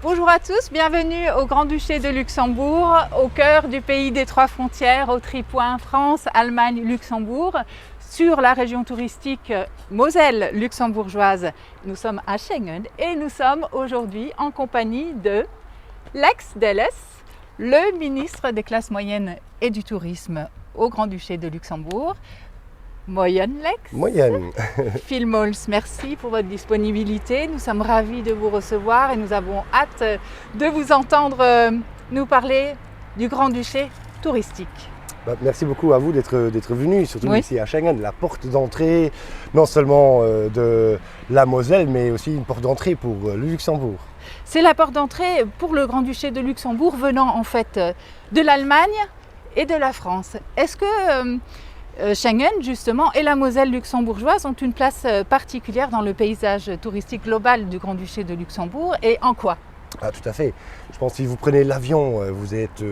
Bonjour à tous, bienvenue au Grand-Duché de Luxembourg, au cœur du pays des trois frontières, au tripoint France, Allemagne, Luxembourg, sur la région touristique Moselle luxembourgeoise. Nous sommes à Schengen et nous sommes aujourd'hui en compagnie de Lex Delles, le ministre des classes moyennes et du tourisme au Grand-Duché de Luxembourg. Moyenne Lex. Moyenne. Phil Mols, merci pour votre disponibilité. Nous sommes ravis de vous recevoir et nous avons hâte de vous entendre nous parler du Grand-Duché touristique. Merci beaucoup à vous d'être venu, surtout ici à Schengen, la porte d'entrée non seulement de la Moselle, mais aussi une porte d'entrée pour le Luxembourg. C'est la porte d'entrée pour le Grand-Duché de Luxembourg venant en fait de l'Allemagne et de la France. Est-ce que Schengen, justement, et la Moselle luxembourgeoise ont une place particulière dans le paysage touristique global du Grand-Duché de Luxembourg et en quoi ? Ah, tout à fait. Je pense que si vous prenez l'avion, vous êtes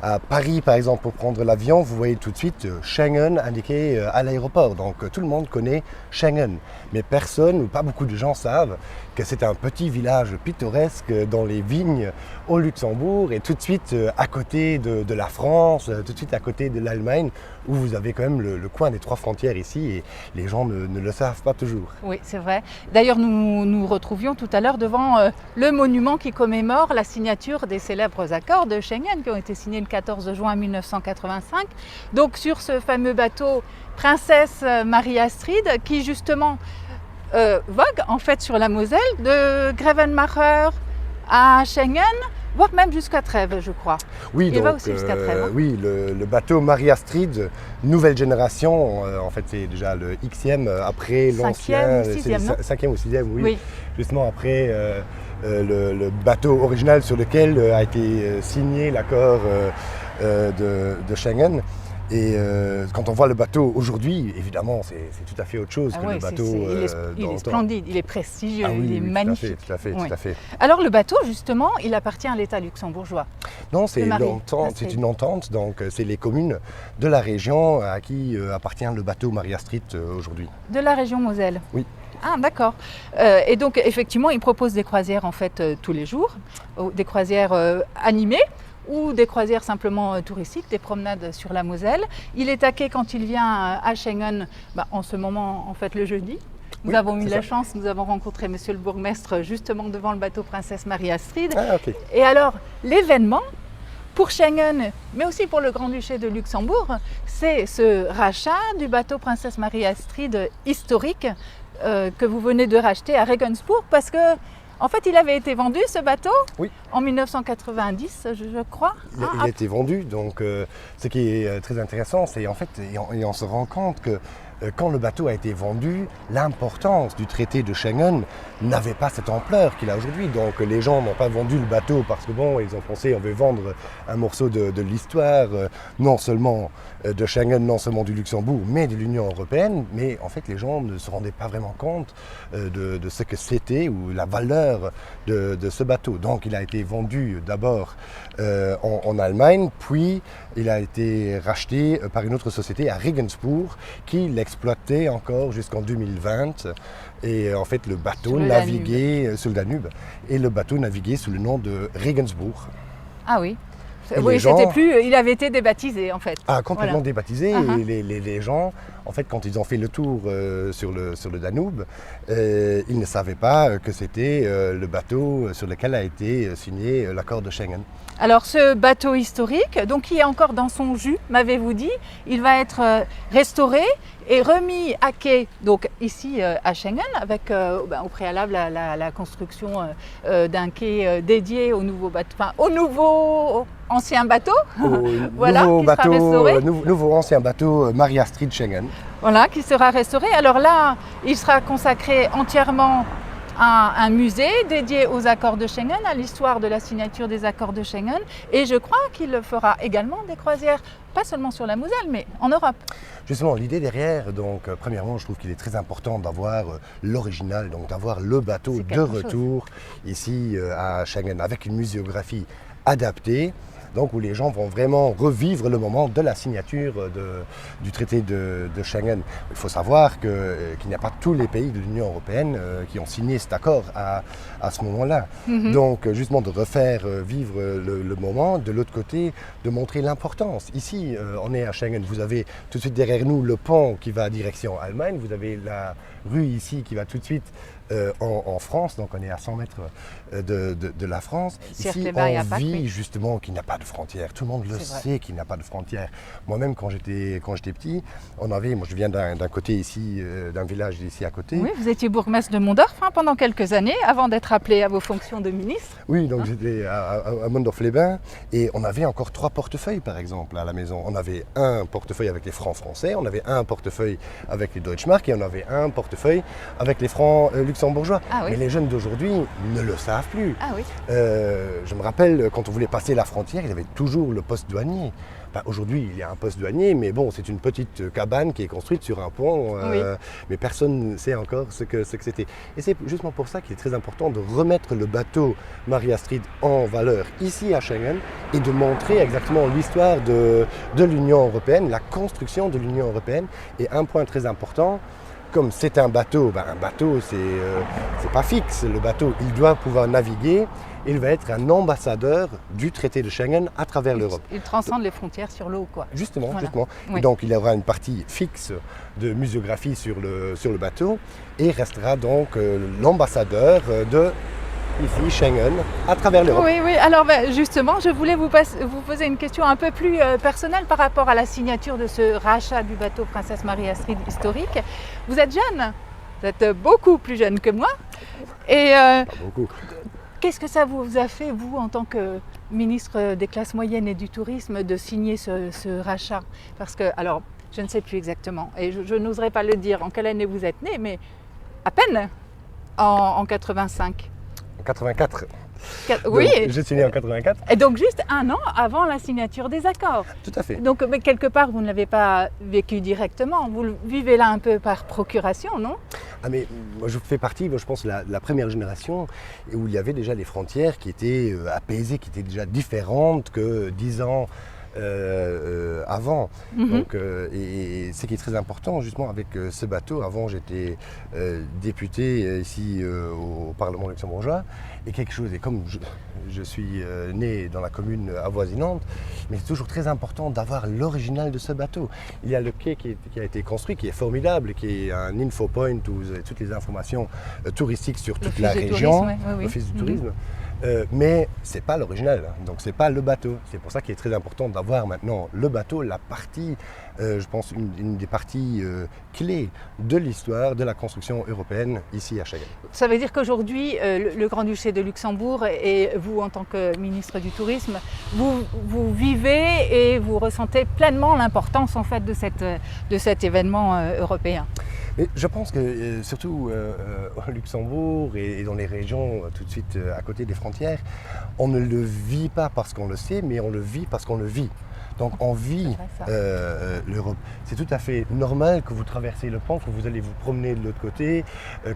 à Paris par exemple pour prendre l'avion, vous voyez tout de suite Schengen indiqué à l'aéroport. Donc tout le monde connaît Schengen. Mais personne ou pas beaucoup de gens savent que c'est un petit village pittoresque dans les vignes au Luxembourg et tout de suite à côté de la France, tout de suite à côté de l'Allemagne où vous avez quand même le coin des trois frontières ici et les gens ne le savent pas toujours. Oui, c'est vrai. D'ailleurs, nous nous retrouvions tout à l'heure devant le monument qui commémore la signature des célèbres accords de Schengen qui ont été signés le 14 juin 1985. Donc sur ce fameux bateau Princesse Marie-Astrid qui justement vogue en fait sur la Moselle de Grevenmacher à Schengen, voire même jusqu'à Trèves, je crois. Oui, il donc, va aussi jusqu'à Trèves. Hein. Oui, le bateau Marie-Astrid, nouvelle génération, en fait c'est déjà le Xème après l'ancien, c'est le 5e ou 6e, oui. Justement après le bateau original sur lequel a été signé l'accord de Schengen. Et quand on voit le bateau aujourd'hui, évidemment, c'est tout à fait autre chose que le bateau il est splendide, il est prestigieux, il est magnifique. Tout à fait. Alors le bateau, justement, il appartient à l'État luxembourgeois. Non, c'est une entente, donc c'est les communes de la région à qui appartient le bateau Marie-Astrid aujourd'hui. De la région Moselle. Oui. Ah d'accord. Et donc effectivement, il propose des croisières en fait tous les jours, des croisières animées, ou des croisières simplement touristiques, des promenades sur la Moselle. Il est à quai quand il vient à Schengen, en ce moment en fait le jeudi. Nous avons eu la chance, nous avons rencontré monsieur le bourgmestre justement devant le bateau Princesse Marie-Astrid. Ah, okay. Et alors l'événement pour Schengen, mais aussi pour le Grand-Duché de Luxembourg, c'est ce rachat du bateau Princesse Marie-Astrid historique que vous venez de racheter à Regensburg parce que en fait, il avait été vendu, ce bateau, en 1990, je crois. Il a été vendu, donc ce qui est très intéressant, c'est en fait, et on se rend compte que quand le bateau a été vendu, l'importance du traité de Schengen n'avait pas cette ampleur qu'il a aujourd'hui. Donc les gens n'ont pas vendu le bateau parce que ils ont pensé on veut vendre un morceau de l'histoire, non seulement de Schengen, non seulement du Luxembourg, mais de l'Union européenne. Mais en fait, les gens ne se rendaient pas vraiment compte de ce que c'était ou la valeur de ce bateau. Donc il a été vendu d'abord en Allemagne, puis il a été racheté par une autre société à Regensburg qui l'exploitait encore jusqu'en 2020. Et en fait, le bateau naviguait sur le Danube et le bateau naviguait sous le nom de Regensburg. Ah oui. Oui, c'était plus. Il avait été débaptisé en fait. Ah, complètement débaptisé. Et les gens, en fait, quand ils ont fait le tour sur le Danube, ils ne savaient pas que c'était le bateau sur lequel a été signé l'accord de Schengen. Alors, ce bateau historique, donc qui est encore dans son jus, m'avez-vous dit, il va être restauré et remis à quai, donc ici à Schengen, avec au préalable la construction d'un quai dédié au nouveau bateau, enfin au nouveau ancien bateau, voilà, nouveau qui bateau, sera restauré. Nouveau ancien bateau Marie-Astrid Schengen. Voilà, qui sera restauré. Alors là, il sera consacré entièrement à un musée dédié aux accords de Schengen, à l'histoire de la signature des accords de Schengen. Et je crois qu'il fera également des croisières, pas seulement sur la Moselle, mais en Europe. Justement, l'idée derrière, donc premièrement, je trouve qu'il est très important d'avoir l'original, donc d'avoir le bateau de retour ici à Schengen, avec une muséographie adaptée. donc où les gens vont vraiment revivre le moment de la signature du traité de Schengen. Il faut savoir qu'il n'y a pas tous les pays de l'Union européenne qui ont signé cet accord à ce moment-là. Donc justement de refaire vivre le moment, de l'autre côté, de montrer l'importance. Ici, on est à Schengen, vous avez tout de suite derrière nous le pont qui va direction Allemagne, vous avez la rue ici qui va tout de suite en France, donc on est à 100 mètres de la France. Ici, on vit justement qu'il n'y a pas de frontières. Tout le monde le sait qu'il n'y a pas de frontières. Moi-même, quand j'étais petit, moi je viens d'un côté ici, d'un village ici à côté. Oui, vous étiez bourgmestre de Mondorf pendant quelques années, avant d'être appelé à vos fonctions de ministre. Oui, donc j'étais à Mondorf-les-Bains et on avait encore 3 portefeuilles, par exemple, à la maison. On avait un portefeuille avec les francs français, on avait un portefeuille avec les Deutschmark et on avait un portefeuille avec les francs luxembourgeois. Ah oui. Mais les jeunes d'aujourd'hui ne le savent plus. Ah oui. Je me rappelle, quand on voulait passer la frontière, il y avait toujours le poste douanier. Aujourd'hui, il y a un poste douanier, mais bon, c'est une petite cabane qui est construite sur un pont, mais personne ne sait encore ce que c'était. Et c'est justement pour ça qu'il est très important de remettre le bateau Marie Astrid en valeur ici à Schengen et de montrer exactement l'histoire de l'Union européenne, la construction de l'Union européenne. Et un point très important, comme c'est un bateau c'est pas fixe. Le bateau, il doit pouvoir naviguer. Il va être un ambassadeur du traité de Schengen à travers l'Europe. Il transcende les frontières sur l'eau, quoi. Justement. Oui. Et donc il y aura une partie fixe de muséographie sur le bateau et restera donc l'ambassadeur de ici Schengen à travers l'Europe. Oui. Alors justement, je voulais vous poser une question un peu plus personnelle par rapport à la signature de ce rachat du bateau Princesse Marie Astrid historique. Vous êtes jeune, vous êtes beaucoup plus jeune que moi. Et pas beaucoup. Qu'est-ce que ça vous a fait, vous, en tant que ministre des classes moyennes et du tourisme, de signer ce rachat? Parce que, alors, je ne sais plus exactement, et je n'oserais pas le dire en quelle année vous êtes né, mais à peine en 85. En 84. Oui. Donc, je suis né en 84. Et donc juste un an avant la signature des accords. Tout à fait. Donc mais quelque part, vous ne l'avez pas vécu directement, vous le vivez là un peu par procuration, non? Ah mais moi je fais partie, je pense, de la première génération où il y avait déjà les frontières qui étaient apaisées, qui étaient déjà différentes que 10 ans avant. Donc, et ce qui est très important justement avec ce bateau, avant j'étais député ici au Parlement luxembourgeois, et quelque chose, et comme je suis né dans la commune avoisinante, mais c'est toujours très important d'avoir l'original de ce bateau. Il y a le quai qui a été construit, qui est formidable, qui est un infopoint où vous avez toutes les informations touristiques sur toute la région, l'office du tourisme. Mais ce n'est pas l'original, donc ce n'est pas le bateau. C'est pour ça qu'il est très important d'avoir maintenant le bateau, la partie, je pense, une des parties clés de l'histoire de la construction européenne ici à Schengen. Ça veut dire qu'aujourd'hui, le Grand-Duché de Luxembourg et vous, en tant que ministre du Tourisme, vous vivez et vous ressentez pleinement l'importance en fait de cet événement européen. Mais je pense que surtout au Luxembourg et dans les régions tout de suite à côté des frontières, on ne le vit pas parce qu'on le sait, mais on le vit parce qu'on le vit. Donc on vit l'Europe. C'est tout à fait normal que vous traversez le pont, que vous allez vous promener de l'autre côté,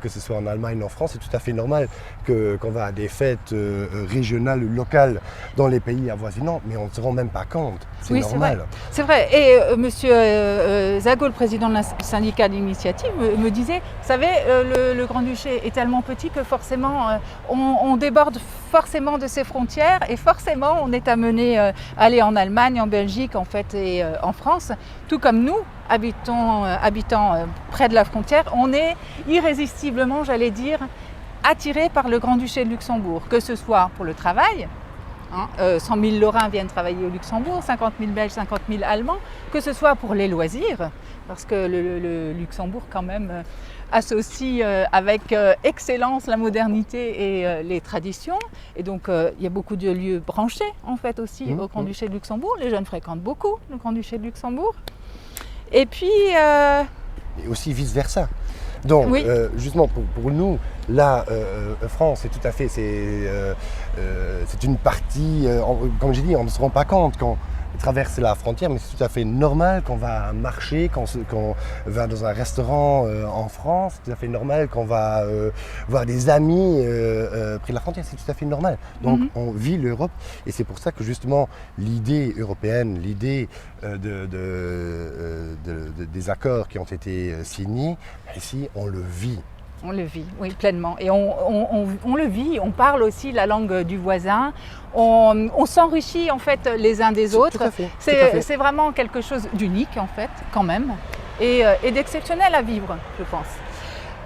que ce soit en Allemagne ou en France. C'est tout à fait normal qu'on va à des fêtes régionales ou locales dans les pays avoisinants, mais on ne se rend même pas compte. C'est normal. C'est vrai. Et monsieur Zago, le président du syndicat d'initiative, me disait, vous savez, le Grand-Duché est tellement petit que forcément, on déborde forcément de ses frontières et forcément, on est amené à aller en Allemagne, en Belgique, en fait, et en France. Tout comme nous, habitant près de la frontière, on est irrésistiblement, j'allais dire, attirés par le Grand-Duché de Luxembourg, que ce soit pour le travail. 100 000 Lorrains viennent travailler au Luxembourg, 50 000 Belges, 50 000 Allemands, que ce soit pour les loisirs, parce que le Luxembourg quand même associe avec excellence la modernité et les traditions. Et donc il y a beaucoup de lieux branchés en fait aussi au Grand-Duché de Luxembourg. Les jeunes fréquentent beaucoup le Grand-Duché de Luxembourg. Et puis... Et aussi vice-versa. Donc, Oui. justement, pour nous, la France, c'est tout à fait, c'est une partie, comme j'ai dit, on ne se rend pas compte quand on traverse la frontière, mais c'est tout à fait normal qu'on va marcher, qu'on va dans un restaurant en France, c'est tout à fait normal qu'on va voir des amis près de la frontière, c'est tout à fait normal. Donc, on vit l'Europe, et c'est pour ça que justement, l'idée européenne, l'idée des accords qui ont été signés, ici, on le vit. On le vit, oui, pleinement. Et on le vit, on parle aussi la langue du voisin, on s'enrichit en fait les uns des autres. Tout à fait. C'est vraiment quelque chose d'unique en fait, quand même, et d'exceptionnel à vivre, je pense.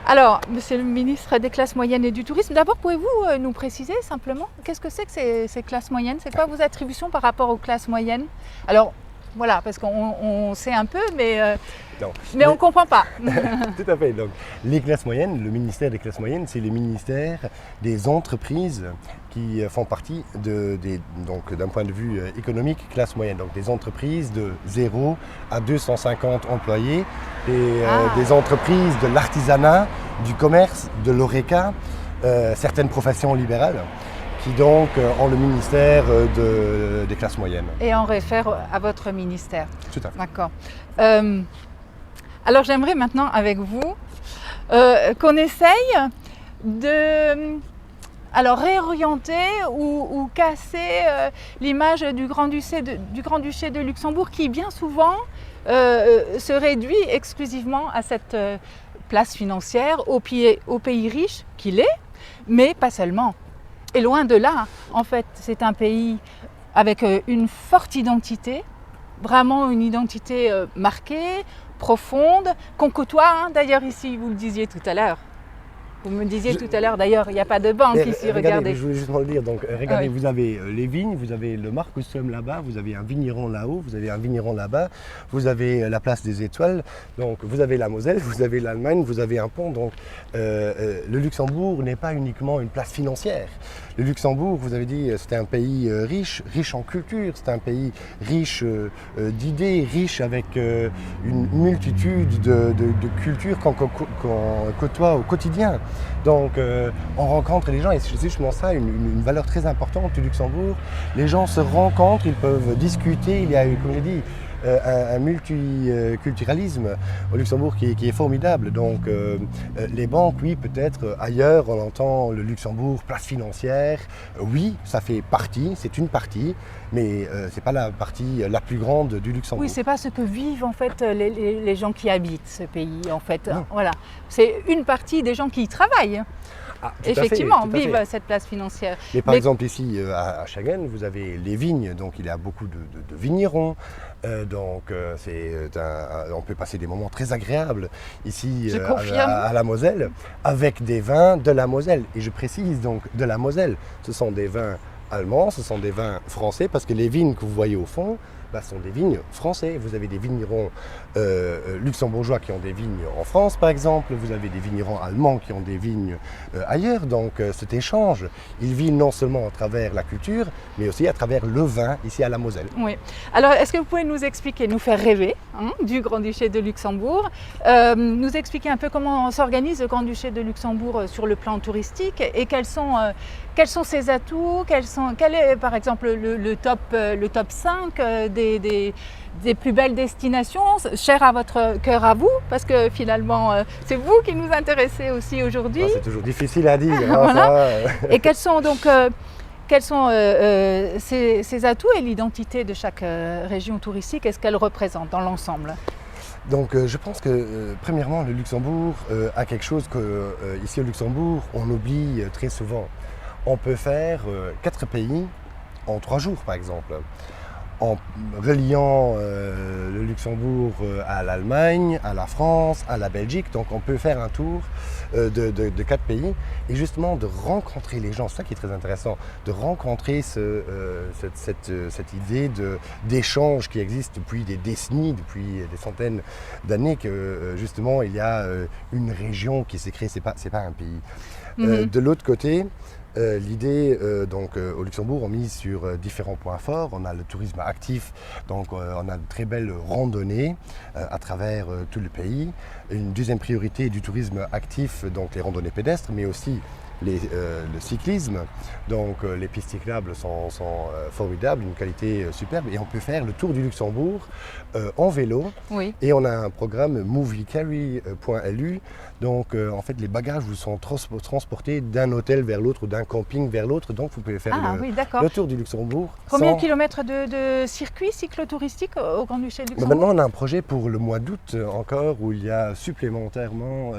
Alors, Monsieur le ministre des classes moyennes et du tourisme, d'abord pouvez-vous nous préciser simplement qu'est-ce que c'est que ces classes moyennes? C'est quoi vos attributions par rapport aux classes moyennes? Alors, voilà, parce qu'on sait un peu, mais on ne comprend pas. Tout à fait. Donc, les classes moyennes, le ministère des classes moyennes, c'est le ministère des entreprises qui font partie donc d'un point de vue économique, classe moyenne. Donc des entreprises de 0 à 250 employés, des entreprises de l'artisanat, du commerce, de l'horeca, certaines professions libérales, qui donc ont le ministère des classes moyennes. Et on réfère à votre ministère. Tout à fait. D'accord. Alors j'aimerais maintenant avec vous qu'on essaye de réorienter ou casser l'image du Grand-Duché de Luxembourg qui bien souvent se réduit exclusivement à cette place financière, au pays riche qu'il est, mais pas seulement. Et loin de là, en fait, c'est un pays avec une forte identité, vraiment une identité marquée, profonde, qu'on côtoie, d'ailleurs ici, vous le disiez tout à l'heure. Vous me disiez tout à l'heure, d'ailleurs, il n'y a pas de banque ici, regardez. Je voulais justement le dire, donc regardez, vous avez les vignes, vous avez le Markustum là-bas, vous avez un vigneron là-haut, vous avez un vigneron là-bas, vous avez la place des Étoiles, donc vous avez la Moselle, vous avez l'Allemagne, vous avez un pont, donc le Luxembourg n'est pas uniquement une place financière. Le Luxembourg, vous avez dit, c'était un pays riche en culture, c'est un pays riche d'idées, riche avec une multitude de cultures qu'on côtoie au quotidien. Donc on rencontre les gens et c'est justement ça une valeur très importante du Luxembourg. Les gens se rencontrent, ils peuvent discuter, il y a, comme je dis, un multiculturalisme au Luxembourg qui est formidable. Donc les banques, oui, peut-être ailleurs, on entend le Luxembourg, place financière. Oui, ça fait partie, c'est une partie, mais c'est pas la partie la plus grande du Luxembourg. Oui, c'est pas ce que vivent en fait les gens qui habitent ce pays en fait. Non. Voilà, c'est une partie des gens qui y travaillent. Ah, tout Effectivement, à fait. vivent cette place financière. Mais par exemple ici à Schengen, vous avez les vignes, donc il y a beaucoup de vignerons, on peut passer des moments très agréables ici à la Moselle, avec des vins de la Moselle. Et je précise donc de la Moselle, ce sont des vins allemands, ce sont des vins français, parce que les vignes que vous voyez au fond, sont des vignes français. Vous avez des vignerons luxembourgeois qui ont des vignes en France, par exemple. Vous avez des vignerons allemands qui ont des vignes ailleurs. Donc cet échange, il vit non seulement à travers la culture, mais aussi à travers le vin ici à la Moselle. Oui. Alors, est-ce que vous pouvez nous expliquer, nous faire rêver du Grand-Duché de Luxembourg, nous expliquer un peu comment s'organise le Grand-Duché de Luxembourg sur le plan touristique et quels sont ses atouts, quel est par exemple le top 5 des plus belles destinations, chères à votre cœur à vous, parce que finalement, c'est vous qui nous intéressez aussi aujourd'hui. C'est toujours difficile à dire. Voilà. Et quels sont ces atouts et l'identité de chaque région touristique? Est-ce qu'elle représente dans l'ensemble? Donc je pense que premièrement, le Luxembourg a quelque chose qu'ici au Luxembourg, on oublie très souvent. On peut faire 4 pays en 3 jours, par exemple. En reliant le Luxembourg à l'Allemagne, à la France, à la Belgique. Donc on peut faire un tour de 4 pays et justement de rencontrer les gens. C'est ça qui est très intéressant, de rencontrer cette idée d'échange qui existe depuis des décennies, depuis des centaines d'années, que justement il y a une région qui s'est créée, c'est pas un pays. De l'autre côté, L'idée, au Luxembourg, on mise sur différents points forts. On a le tourisme actif, donc on a de très belles randonnées à travers tout le pays. Une deuxième priorité du tourisme actif, donc les randonnées pédestres, mais aussi le cyclisme. Donc les pistes cyclables sont formidables, d'une qualité superbe, et on peut faire le tour du Luxembourg en vélo. Oui. Et on a un programme moviecarry.lu. Donc en fait les bagages vous sont transportés d'un hôtel vers l'autre ou d'un camping vers l'autre. Donc vous pouvez faire le tour du Luxembourg. Combien de kilomètres de circuit cyclotouristique au Grand-Duché de Luxembourg? Maintenant on a un projet pour le mois d'août encore où il y a supplémentairement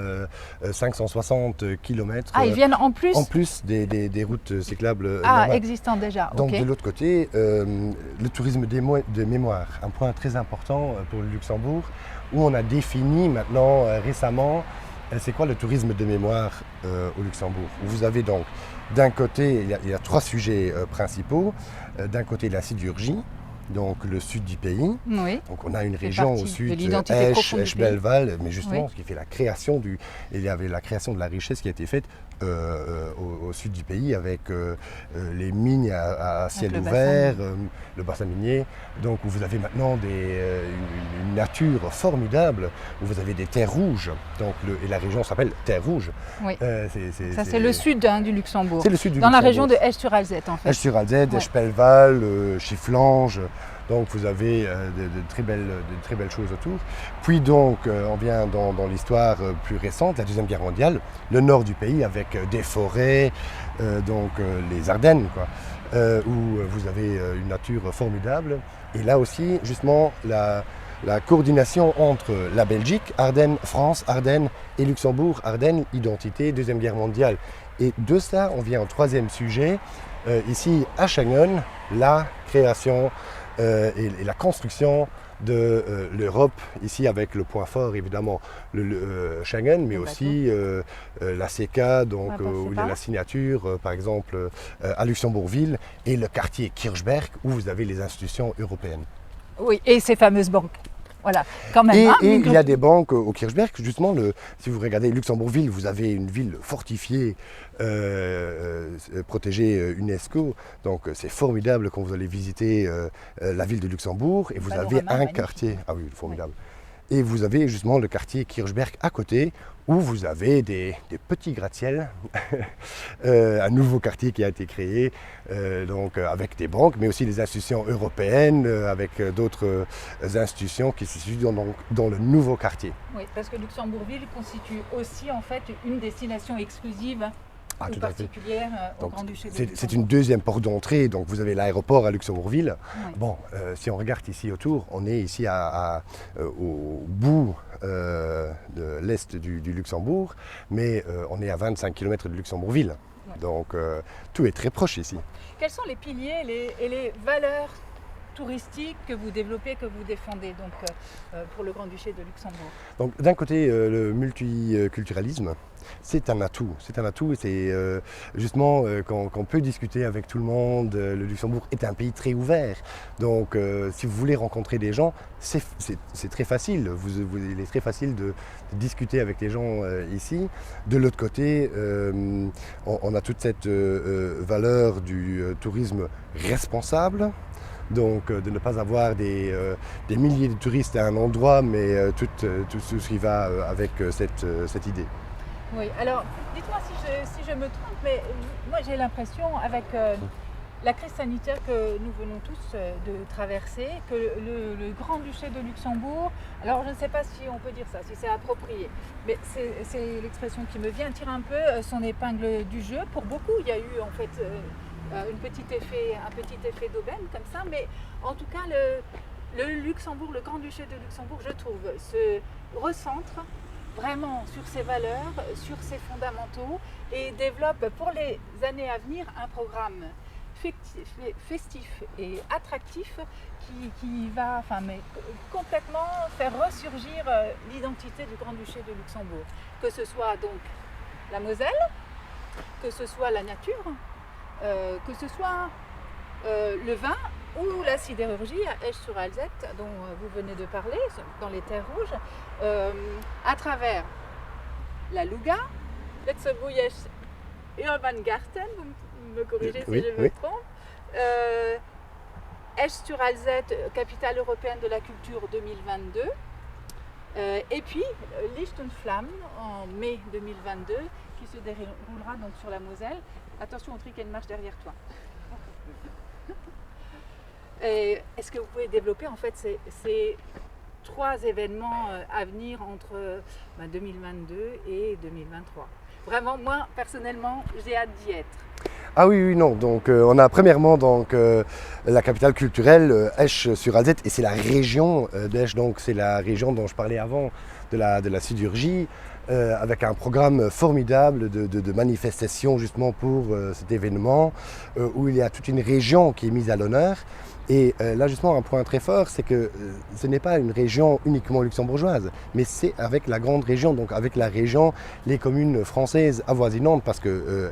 560 kilomètres. Ah, ils viennent en plus? En plus des routes cyclables existantes déjà. Donc de l'autre côté, le tourisme de mémoire, un point très important pour le Luxembourg, où on a défini maintenant récemment c'est quoi le tourisme de mémoire au Luxembourg. Vous avez donc d'un côté, il y a 3 sujets principaux. D'un côté la sidérurgie, donc le sud du pays. Oui. Donc on a une région au sud, Esch-Belval, mais justement ce qui fait la création il y avait la création de la richesse qui a été faite au sud du pays avec les mines à ciel ouvert, le bassin minier. Donc où vous avez maintenant une nature formidable, où vous avez des terres rouges. Donc et la région s'appelle Terre Rouge. Oui. C'est le sud du Luxembourg. C'est le sud du Dans Luxembourg. La région de Esch-sur-Alzette en fait. Esch-sur-Alzette, Esch-Belval, Chifflange. Donc vous avez de très belles choses autour. Puis donc on vient dans l'histoire plus récente, la Deuxième Guerre mondiale, le nord du pays avec des forêts, les Ardennes, où vous avez une nature formidable. Et là aussi, justement, la coordination entre la Belgique, Ardennes, France, Ardennes et Luxembourg, Ardennes, identité, Deuxième Guerre mondiale. Et de ça, on vient au 3e sujet, ici à Schengen, la création et la construction de l'Europe, ici avec le point fort évidemment le Schengen, mais aussi la CECA, où il y a la signature par exemple à Luxembourgville, et le quartier Kirchberg où vous avez les institutions européennes. Oui, et ces fameuses banques. Voilà, quand même. Et il y a des banques au Kirchberg, justement, si vous regardez Luxembourgville, vous avez une ville fortifiée, protégée UNESCO. Donc c'est formidable quand vous allez visiter la ville de Luxembourg et vous avez un quartier. Ah oui, formidable. Ouais. Et vous avez justement le quartier Kirchberg à côté, où vous avez des petits gratte-ciel, un nouveau quartier qui a été créé, avec des banques, mais aussi des institutions européennes, avec d'autres institutions qui se situent dans le nouveau quartier. Oui, parce que Luxembourgville constitue aussi en fait une destination exclusive. Tout particulière au Grand-Duché de Luxembourg. C'est une deuxième porte d'entrée, donc vous avez l'aéroport à Luxembourgville. Oui. Bon, si on regarde ici autour, on est ici au bout de l'est du Luxembourg, mais on est à 25 km de Luxembourgville. Oui. Donc tout est très proche ici. Quels sont les piliers et les valeurs touristiques que vous développez, que vous défendez pour le Grand-Duché de Luxembourg? Donc d'un côté, le multiculturalisme. C'est un atout, c'est justement qu'on peut discuter avec tout le monde. Le Luxembourg est un pays très ouvert, donc si vous voulez rencontrer des gens, c'est très facile, il est très facile de discuter avec les gens ici. De l'autre côté, on a toute cette valeur du tourisme responsable. Donc de ne pas avoir des milliers de touristes à un endroit, mais tout ce qui va avec cette idée. Oui, alors dites-moi si je me trompe, mais moi j'ai l'impression avec la crise sanitaire que nous venons tous de traverser, que le Grand-Duché de Luxembourg, alors je ne sais pas si on peut dire ça, si c'est approprié, mais c'est l'expression qui me vient, tire un peu son épingle du jeu. Pour beaucoup, il y a eu en fait un petit effet d'aubaine comme ça, mais en tout cas le Luxembourg, le Grand-Duché de Luxembourg, je trouve, se recentre vraiment sur ses valeurs, sur ses fondamentaux et développe pour les années à venir un programme festif et attractif qui va complètement faire ressurgir l'identité du Grand-Duché de Luxembourg. Que ce soit donc la Moselle, que ce soit la nature, que ce soit le vin ou la sidérurgie à Esch-sur-Alzette dont vous venez de parler, dans les terres rouges, à travers la Luga, Letzebuyesh Urban Garten, me corriger si Oui, je me trompe. Esch-sur-Alzette, capitale européenne de la culture 2022. Et puis Licht und Flammen en mai 2022 qui se déroulera donc sur la Moselle. Attention au tri, il y a une marche derrière toi. Est-ce que vous pouvez développer en fait ces 3 événements à venir entre 2022 et 2023? Vraiment, moi personnellement, j'ai hâte d'y être. Ah oui, non. Donc, on a premièrement donc, la capitale culturelle, Esch-sur-Alzette, et c'est la région d'Esch, donc c'est la région dont je parlais avant de la sidérurgie, avec un programme formidable de manifestations justement pour cet événement, où il y a toute une région qui est mise à l'honneur. Et là justement un point très fort, c'est que ce n'est pas une région uniquement luxembourgeoise, mais c'est avec la grande région, donc avec la région, les communes françaises avoisinantes, parce que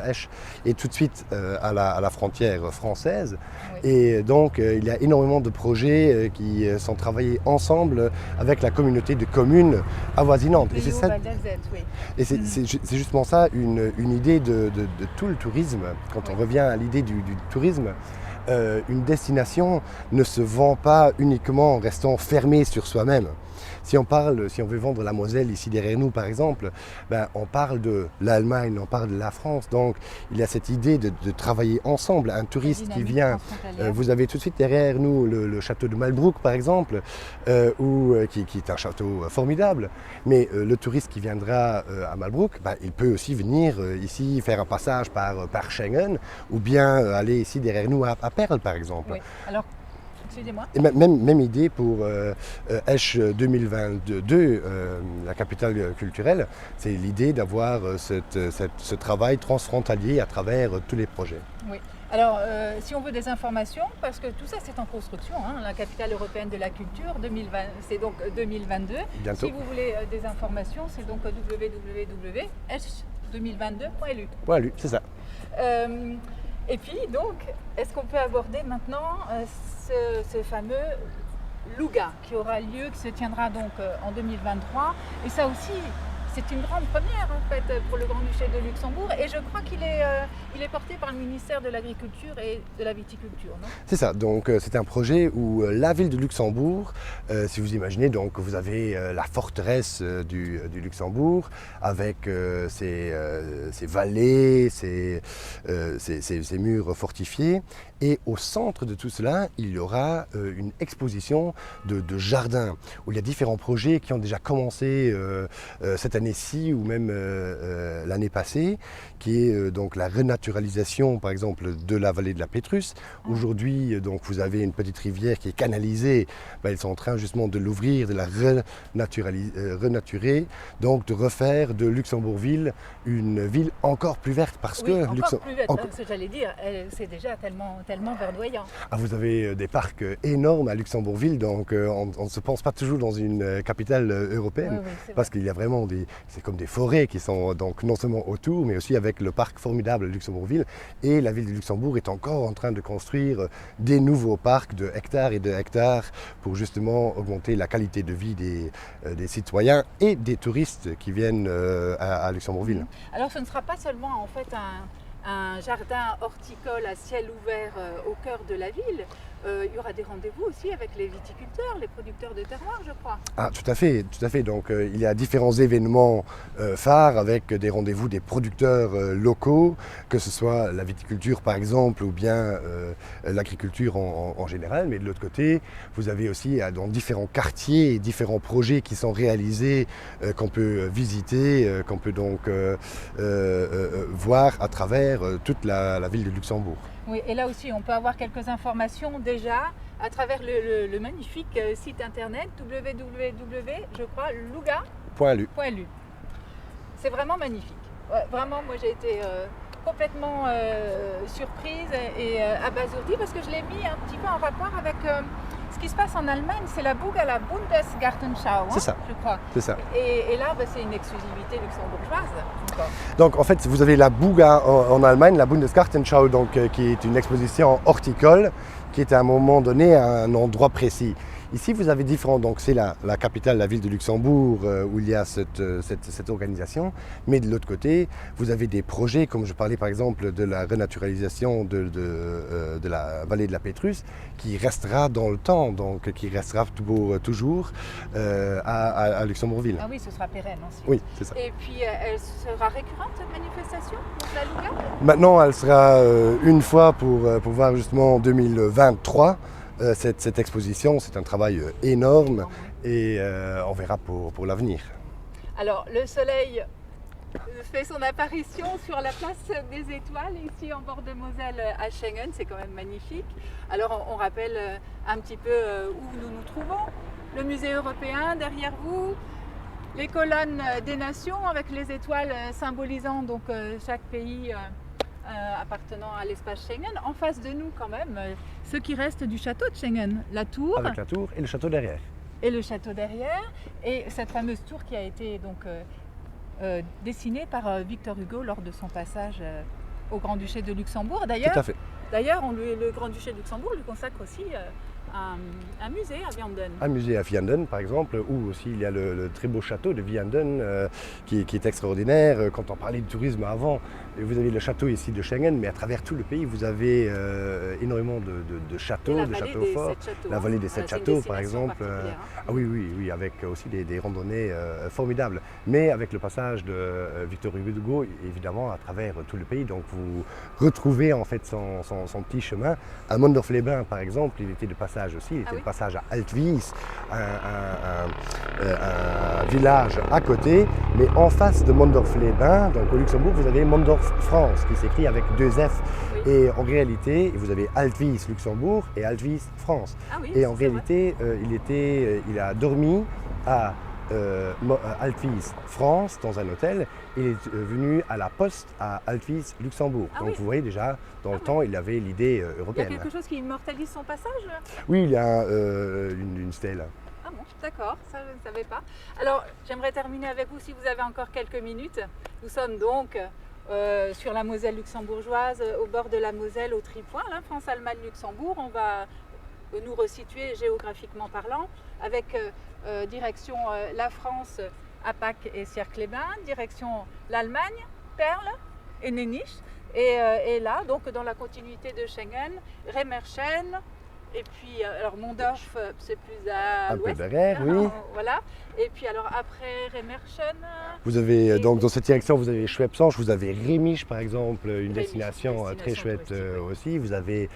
Esch est tout de suite à la frontière française. Oui. Et donc il y a énormément de projets qui sont travaillés ensemble avec la communauté de communes avoisinantes. Et c'est justement ça une idée de tout le tourisme, quand on revient à l'idée du tourisme. Une destination ne se vend pas uniquement en restant fermé sur soi-même. Si on veut vendre la Moselle ici derrière nous par exemple, on parle de l'Allemagne, on parle de la France. Donc il y a cette idée de travailler ensemble. Un touriste qui vient, vous avez tout de suite derrière nous le château de Malbrouck par exemple, qui est un château formidable. Mais le touriste qui viendra à Malbrouck, il peut aussi venir ici faire un passage par Schengen, ou bien aller ici derrière nous à Perles par exemple. Oui. Alors, excusez-moi. Et même idée pour Esch 2022, la capitale culturelle, c'est l'idée d'avoir ce travail transfrontalier à travers tous les projets. Oui. Alors, si on veut des informations, parce que tout ça c'est en construction, la capitale européenne de la culture, c'est donc 2022. Bientôt. Si vous voulez des informations, c'est donc www.esch2022.lu. Voilà, c'est ça. Et puis donc, est-ce qu'on peut aborder maintenant ce fameux Louga qui aura lieu, qui se tiendra donc en 2023, et ça aussi c'est une grande première en fait pour le Grand-Duché de Luxembourg, et je crois qu'il est porté par le ministère de l'Agriculture et de la Viticulture, non? C'est ça, donc c'est un projet où la ville de Luxembourg, si vous imaginez, donc vous avez la forteresse du Luxembourg avec ses vallées, ses murs fortifiés, et au centre de tout cela, il y aura une exposition de jardins où il y a différents projets qui ont déjà commencé cette année-ci ou même l'année passée, qui est donc la renaturalisation par exemple de la vallée de la Pétrus. Aujourd'hui, donc vous avez une petite rivière qui est canalisée, ils sont en train justement de l'ouvrir, de la renaturer, donc de refaire de Luxembourgville une ville encore plus verte, parce oui, que encore plus verte, ce que j'allais dire, c'est déjà tellement verdoyant. Ah, vous avez des parcs énormes à Luxembourgville, donc on ne se pense pas toujours dans une capitale européenne, oui, parce qu'il y a vraiment c'est comme des forêts qui sont donc non seulement autour, mais aussi avec le parc formidable de Luxembourgville. Et la ville de Luxembourg est encore en train de construire des nouveaux parcs de hectares et de hectares pour justement augmenter la qualité de vie des citoyens et des touristes qui viennent à Luxembourgville. Alors ce ne sera pas seulement en fait un jardin horticole à ciel ouvert au cœur de la ville. Il y aura des rendez-vous aussi avec les viticulteurs, les producteurs de terroir, je crois. Ah, tout à fait. Donc il y a différents événements phares avec des rendez-vous des producteurs locaux, que ce soit la viticulture par exemple, ou bien l'agriculture en général. Mais de l'autre côté, vous avez aussi dans différents quartiers, différents projets qui sont réalisés, qu'on peut visiter, qu'on peut donc voir à travers toute la ville de Luxembourg. Oui, et là aussi, on peut avoir quelques informations déjà à travers le magnifique site internet www.louga.lu. C'est vraiment magnifique. Ouais, vraiment, moi j'ai été complètement surprise et abasourdie, parce que je l'ai mis un petit peu en rapport avec ce qui se passe en Allemagne. C'est la Buga, la Bundesgartenschau, c'est ça, je crois. C'est ça. Et là, c'est une exclusivité luxembourgeoise. Donc en fait, vous avez la Buga en Allemagne, la Bundesgartenschau, donc, qui est une exposition horticole qui est à un moment donné à un endroit précis. Ici, vous avez différents, donc c'est la capitale, la ville de Luxembourg, où il y a cette organisation, mais de l'autre côté, vous avez des projets, comme je parlais par exemple de la renaturalisation de la vallée de la Pétrus, qui restera dans le temps, donc qui restera toujours à Luxembourgville. Ah oui, ce sera pérenne ensuite. Oui, c'est ça. Et puis, elle sera récurrente, cette manifestation, la Louga? Maintenant, elle sera une fois pour voir justement en 2023 cette exposition. C'est un travail énorme et on verra pour l'avenir. Alors, le soleil fait son apparition sur la place des Étoiles, ici en bord de Moselle à Schengen. C'est quand même magnifique. Alors, on rappelle un petit peu où nous nous trouvons. Le musée européen derrière vous, les colonnes des nations avec les étoiles symbolisant donc chaque pays appartenant à l'espace Schengen. En face de nous quand même, ce qui reste du château de Schengen, la tour. Avec la tour et le château derrière. Et le château derrière, et cette fameuse tour qui a été donc dessinée par Victor Hugo lors de son passage au Grand-Duché de Luxembourg. Tout à fait. D'ailleurs, le Grand-Duché de Luxembourg lui consacre aussi un musée à Vianden. Un musée à Vianden, par exemple, où aussi il y a le très beau château de Vianden qui est extraordinaire. Quand on parlait de tourisme avant, vous avez le château ici de Schengen, mais à travers tout le pays, vous avez énormément de châteaux, de châteaux forts. La vallée des Sept Châteaux, par exemple. Ah oui, avec aussi des randonnées formidables. Mais avec le passage de Victor Hugo, évidemment, à travers tout le pays. Donc vous retrouvez en fait son petit chemin. À Mondorf-les-Bains, par exemple, il était de passage aussi, il était de passage à Altwies, un village à côté, mais en face de Mondorf-les-Bains, donc au Luxembourg, vous avez Mondorf-France qui s'écrit avec 2 F. Oui. Et en réalité, vous avez Altwies Luxembourg et Altwies France. Ah oui, et en réalité, il a dormi à Altwies France dans un hôtel. Il est venu à la poste à Altwies Luxembourg. Donc vous voyez déjà, dans le temps, il avait l'idée européenne. Il y a quelque chose qui immortalise son passage? Oui, il y a une stèle. Ah bon, d'accord, ça je ne savais pas. Alors, j'aimerais terminer avec vous si vous avez encore quelques minutes. Nous sommes donc sur la Moselle luxembourgeoise, au bord de la Moselle, au tripoint, là, France-Allemagne-Luxembourg. On va nous resituer géographiquement parlant, avec direction la France, Apac et Sierck-les-Bains, direction l'Allemagne, Perle et Nenich, et là, donc dans la continuité de Schengen, Remerschen, et puis alors Mondorf, c'est plus à l'ouest. Un peu derrière, oui. Voilà. Et puis alors après Remerschen. Vous avez donc dans cette direction, vous avez Schweppsange, vous avez Rémisch par exemple, une destination très chouette aussi. Vous avez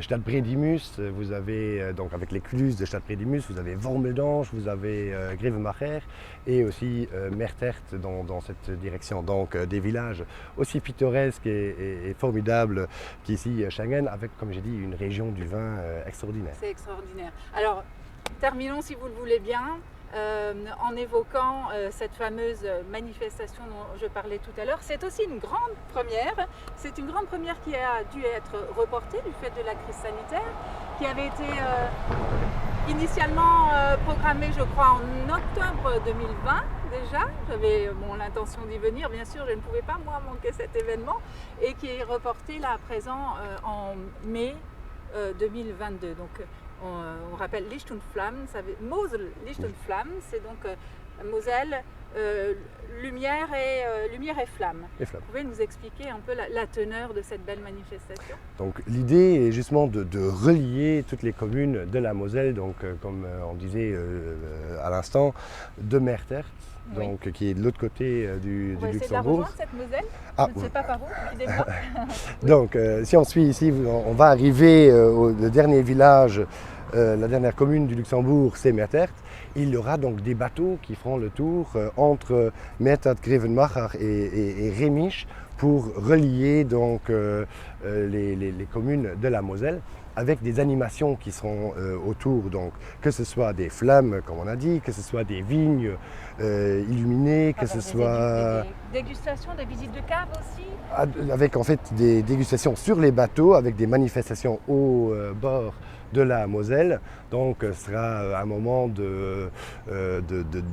Stadtbredimus, vous avez donc avec les Cluses de Stadtbredimus, vous avez Wormeldange, vous avez Grevemacher et aussi Mertert dans cette direction. Donc des villages aussi pittoresques et formidables qu'ici Schengen, avec comme j'ai dit une région du vin extraordinaire. C'est extraordinaire. Alors terminons si vous le voulez bien. En évoquant cette fameuse manifestation dont je parlais tout à l'heure. C'est aussi une grande première. C'est une grande première qui a dû être reportée du fait de la crise sanitaire, qui avait été initialement programmée, je crois, en octobre 2020 déjà. J'avais l'intention d'y venir, bien sûr, je ne pouvais pas moi manquer cet événement, et qui est reporté là à présent en mai 2022. Donc, on rappelle Licht und Flamme, Mosel, Licht und Flamme, c'est donc Moselle, lumière et flamme. Vous pouvez nous expliquer un peu la teneur de cette belle manifestation? Donc l'idée est justement de relier toutes les communes de la Moselle, donc comme on disait à l'instant, de Mertert, donc qui est de l'autre côté du Luxembourg. On va essayer de la rejoindre cette Moselle. Je ne sais pas par où, guidez-moi. Donc si on suit ici, on va arriver au dernier village, la dernière commune du Luxembourg, c'est Mertert. Il y aura donc des bateaux qui feront le tour entre Mertert, Grevemacher et Rémisch pour relier donc les communes de la Moselle, avec des animations qui seront autour, donc que ce soit des flammes, comme on a dit, que ce soit des vignes illuminées, que ce soit... Des dégustations, des visites de cave aussi? Avec en fait des dégustations sur les bateaux, avec des manifestations au bord de la Moselle. Donc ce sera un moment de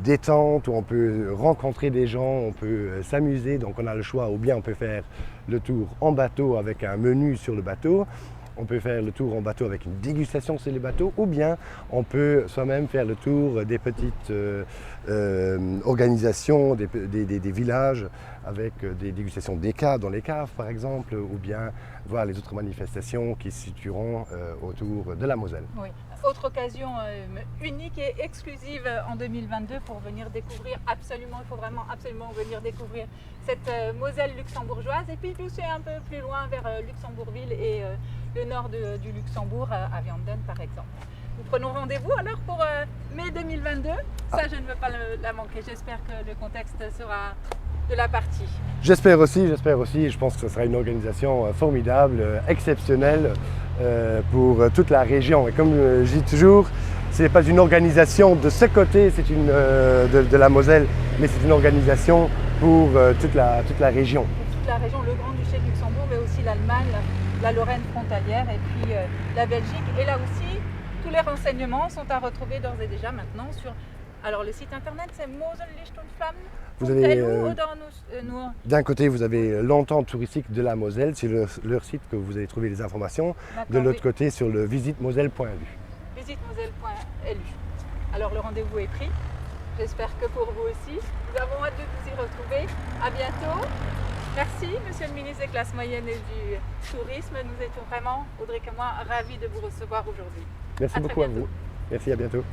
détente où on peut rencontrer des gens, on peut s'amuser. Donc on a le choix, ou bien on peut faire le tour en bateau avec un menu sur le bateau, On peut faire le tour en bateau avec une dégustation sur les bateaux, ou bien on peut soi-même faire le tour des petites organisations, des villages, avec des dégustations des caves, dans les caves par exemple, ou bien voir les autres manifestations qui se situeront autour de la Moselle. Oui. Autre occasion unique et exclusive en 2022 pour venir découvrir absolument, il faut vraiment absolument venir découvrir cette Moselle luxembourgeoise, et puis pousser un peu plus loin vers Luxembourgville et le nord du Luxembourg, à Vianden par exemple. Nous prenons rendez-vous alors pour mai 2022. Ça, je ne veux pas la manquer. J'espère que le contexte sera de la partie. J'espère aussi. Je pense que ce sera une organisation formidable, exceptionnelle pour toute la région. Et comme je dis toujours, ce n'est pas une organisation de ce côté, c'est de la Moselle, mais c'est une organisation pour toute la région. Pour toute la région, le Grand-Duché de Luxembourg, mais aussi l'Allemagne, la Lorraine frontalière et puis la Belgique. Et là aussi, tous les renseignements sont à retrouver d'ores et déjà maintenant sur... Alors le site internet, c'est Mosellicht und Flammen. Vous avez, d'un côté, vous avez l'entente touristique de la Moselle, c'est leur site que vous allez trouver les informations. De l'autre côté, sur le visitmoselle.lu. Visitmoselle.lu. Alors le rendez-vous est pris. J'espère que pour vous aussi. Nous avons hâte de vous y retrouver. À bientôt. Merci, Monsieur le ministre des Classes moyennes et du Tourisme. Nous étions vraiment, Audrey et moi, ravis de vous recevoir aujourd'hui. Merci beaucoup à vous. Merci, à bientôt.